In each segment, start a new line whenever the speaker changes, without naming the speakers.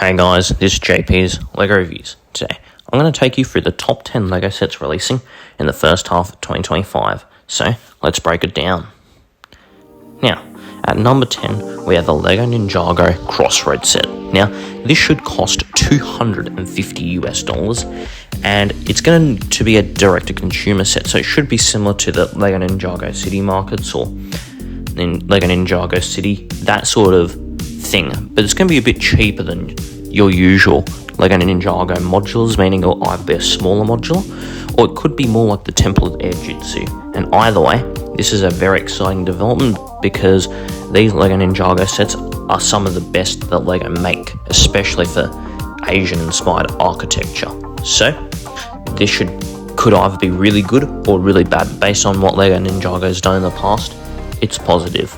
Hey guys, this is JP's LEGO Reviews. Today, I'm going to take you through the top 10 LEGO sets releasing in the first half of 2025. So, let's break it down. Now, at number 10, we have the LEGO Ninjago Crossroad set. Now, this should cost $250 and it's going to be a direct-to-consumer set, so it should be similar to the LEGO Ninjago City Markets or LEGO Ninjago City, that sort of thing, but it's going to be a bit cheaper than your usual LEGO Ninjago modules, meaning it'll either be a smaller modular or it could be more like the Temple of Air Jitsu. And either way, this is a very exciting development because these LEGO Ninjago sets are some of the best that LEGO make, especially for Asian-inspired architecture. So, this could either be really good or really bad. Based on what LEGO Ninjago has done in the past, it's positive.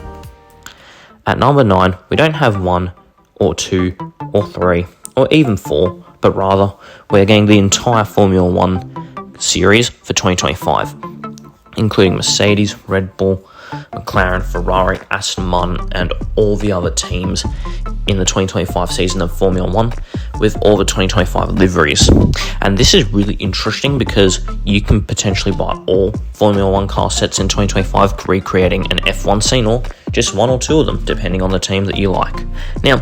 At number 9, we don't have 1 or 2 or 3 or even 4, but rather we're getting the entire Formula 1 series for 2025, including Mercedes, Red Bull, McLaren, Ferrari, Aston Martin, and all the other teams in the 2025 season of Formula 1 with all the 2025 liveries. And this is really interesting because you can potentially buy all Formula 1 car sets in 2025, recreating an F1 scene or just 1 or 2 of them, depending on the team that you like. Now,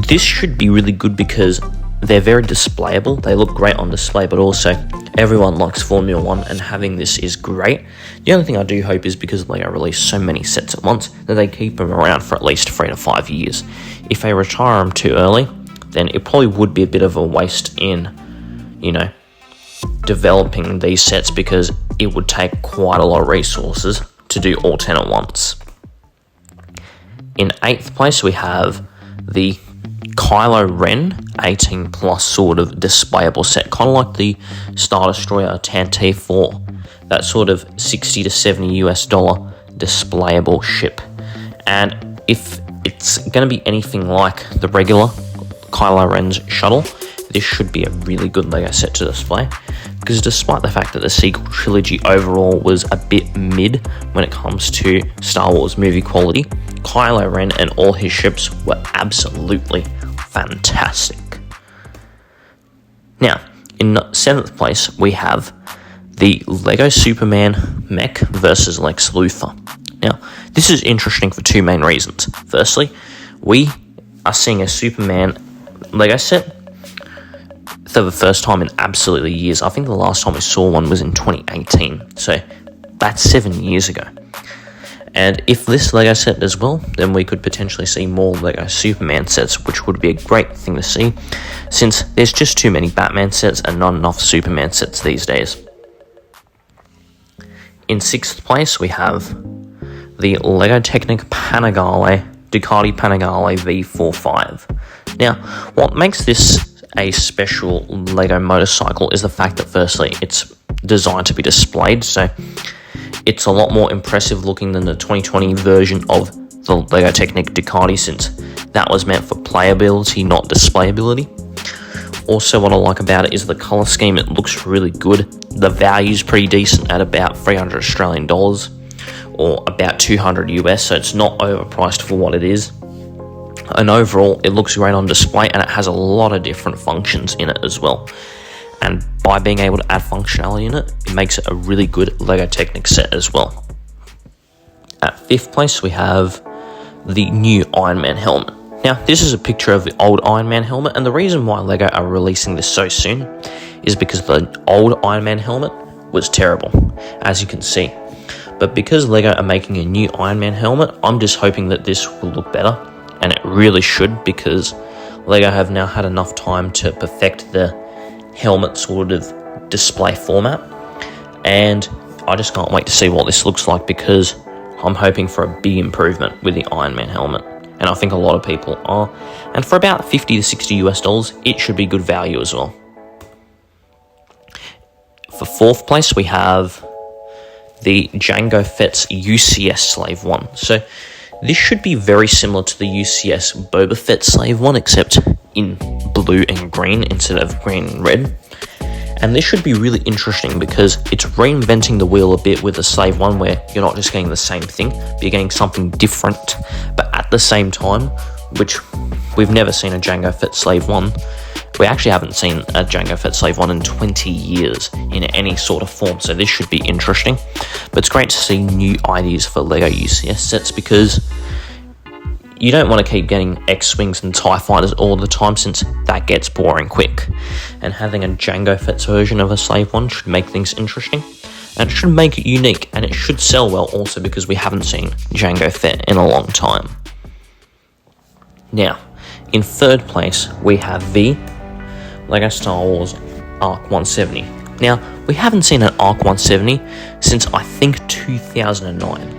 this should be really good because they're very displayable. They look great on display, but also everyone likes Formula 1 and having this is great. The only thing I do hope is because LEGO release so many sets at once that they keep them around for at least 3 to 5 years. If they retire them too early, then it probably would be a bit of a waste in, developing these sets because it would take quite a lot of resources to do all 10 at once. In 8th place, we have the Kylo Ren 18 plus sort of displayable set, kind of like the Star Destroyer Tantive 4, that sort of $60 to $70 displayable ship. And if it's going to be anything like the regular Kylo Ren's shuttle, this should be a really good LEGO set to display, because despite the fact that the sequel trilogy overall was a bit mid when it comes to Star Wars movie quality, Kylo Ren and all his ships were absolutely fantastic. Now, in 7th place, we have the LEGO Superman mech versus Lex Luthor. Now, this is interesting for 2 main reasons. Firstly, we are seeing a Superman LEGO set for the first time in absolutely years. I think the last time we saw one was in 2018, so that's 7 years ago. And if this LEGO set does well, then we could potentially see more LEGO Superman sets, which would be a great thing to see, since there's just too many Batman sets and not enough Superman sets these days. In 6th place, we have the LEGO Technic Panigale Ducati Panigale V45. Now, what makes this a special LEGO motorcycle is the fact that firstly, it's designed to be displayed, so it's a lot more impressive looking than the 2020 version of the LEGO Technic Ducati, since that was meant for playability, not displayability. Also, what I like about it is the colour scheme. It looks really good. The value's pretty decent at about 300 Australian dollars or about 200 US, so it's not overpriced for what it is. And overall, it looks great on display, and it has a lot of different functions in it as well. And by being able to add functionality in it, it makes it a really good LEGO Technic set as well. At 5th place, we have the new Iron Man helmet. Now, this is a picture of the old Iron Man helmet, and the reason why LEGO are releasing this so soon is because the old Iron Man helmet was terrible, as you can see. But because LEGO are making a new Iron Man helmet, I'm just hoping that this will look better, and it really should, because LEGO have now had enough time to perfect the helmet sort of display format, and I just can't wait to see what this looks like, because I'm hoping for a big improvement with the Iron Man helmet, and I think a lot of people are, and for about $50 to $60 it should be good value as well. For 4th place, we have the Jango Fett's UCS Slave 1. So this should be very similar to the UCS Boba Fett Slave 1, except in blue and green instead of green and red. And this should be really interesting because it's reinventing the wheel a bit with the Slave 1, where you're not just getting the same thing, but you're getting something different, but at the same time which we've never seen a Jango Fett Slave 1. We actually haven't seen a Jango Fett Slave 1 in 20 years in any sort of form, so this should be interesting. But it's great to see new ideas for LEGO UCS sets, because you don't want to keep getting X-Wings and TIE Fighters all the time, since that gets boring quick. And having a Jango Fett's version of a Slave 1 should make things interesting, and it should make it unique, and it should sell well also, because we haven't seen Jango Fett in a long time. Now, in third place, we have the LEGO Star Wars ARC 170. Now, we haven't seen an ARC 170 since, I think, 2009.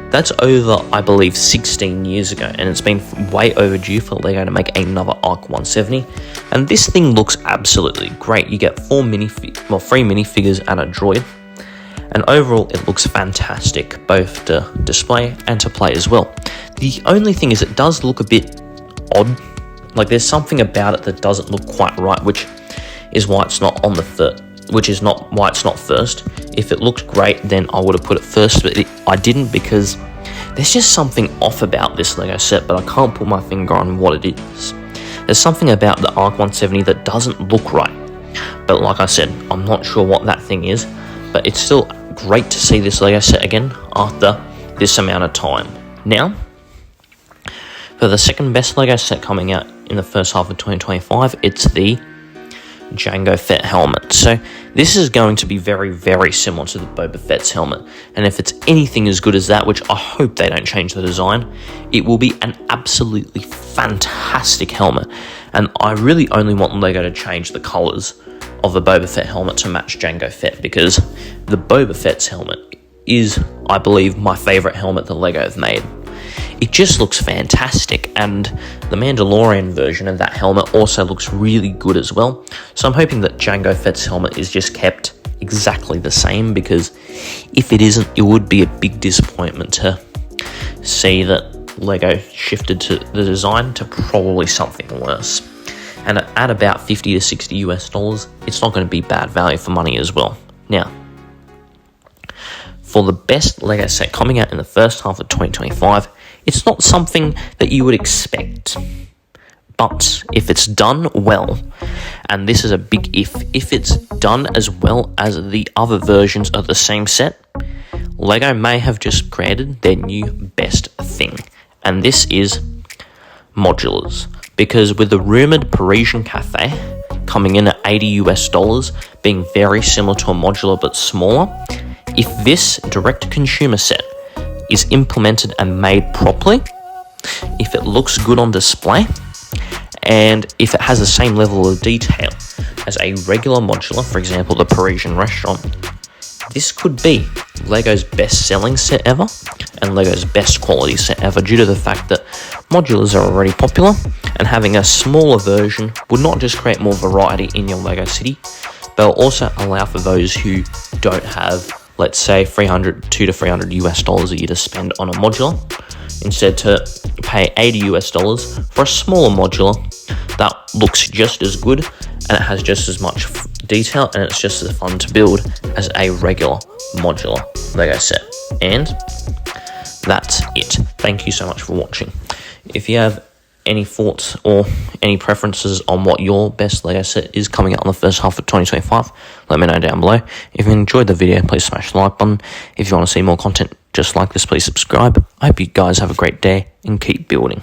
That's over, I believe, 16 years ago, and it's been way overdue for LEGO to make another ARC 170. And this thing looks absolutely great. You get 3 minifigures and a droid. And overall, it looks fantastic, both to display and to play as well. The only thing is, it does look a bit odd. Like, there's something about it that doesn't look quite right, which is why it's not on the why it's not first. If it looked great, then I would have put it first, but I didn't, because there's just something off about this LEGO set, but I can't put my finger on what it is. There's something about the ARC 170 that doesn't look right. But like I said, I'm not sure what that thing is, but it's still great to see this LEGO set again after this amount of time. Now, for the second best LEGO set coming out in the first half of 2025, it's the Jango Fett helmet. So this is going to be very, very similar to the Boba Fett's helmet, and if it's anything as good as that, which I hope they don't change the design, it will be an absolutely fantastic helmet. And I really only want LEGO to change the colours of the Boba Fett helmet to match Jango Fett, because the Boba Fett's helmet is, I believe, my favourite helmet that LEGO have made. It just looks fantastic, and the Mandalorian version of that helmet also looks really good as well. So I'm hoping that Jango Fett's helmet is just kept exactly the same, because if it isn't, it would be a big disappointment to see that LEGO shifted to the design to probably something worse. And at about $50 to $60 US, it's not going to be bad value for money as well. Now, for the best LEGO set coming out in the first half of 2025, it's not something that you would expect. But if it's done well, and this is a big if it's done as well as the other versions of the same set, LEGO may have just created their new best thing. And this is modulars. Because with the rumoured Parisian Cafe coming in at $80 US, being very similar to a modular but smaller, if this direct-to-consumer set is implemented and made properly, if it looks good on display, and if it has the same level of detail as a regular modular, for example the Parisian restaurant, this could be LEGO's best-selling set ever, and LEGO's best quality set ever, due to the fact that modulars are already popular, and having a smaller version would not just create more variety in your LEGO city, but will also allow for those who don't have, let's say, $200 to $300 US a year to spend on a modular, instead to pay $80 US for a smaller modular that looks just as good, and it has just as much detail, and it's just as fun to build as a regular modular LEGO set. And that's it. Thank you so much for watching. If you have any thoughts or any preferences on what your best LEGO set is coming out in the first half of 2025, let me know down below. If you enjoyed the video, please smash the like button. If you want to see more content just like this, please subscribe. I hope you guys have a great day and keep building.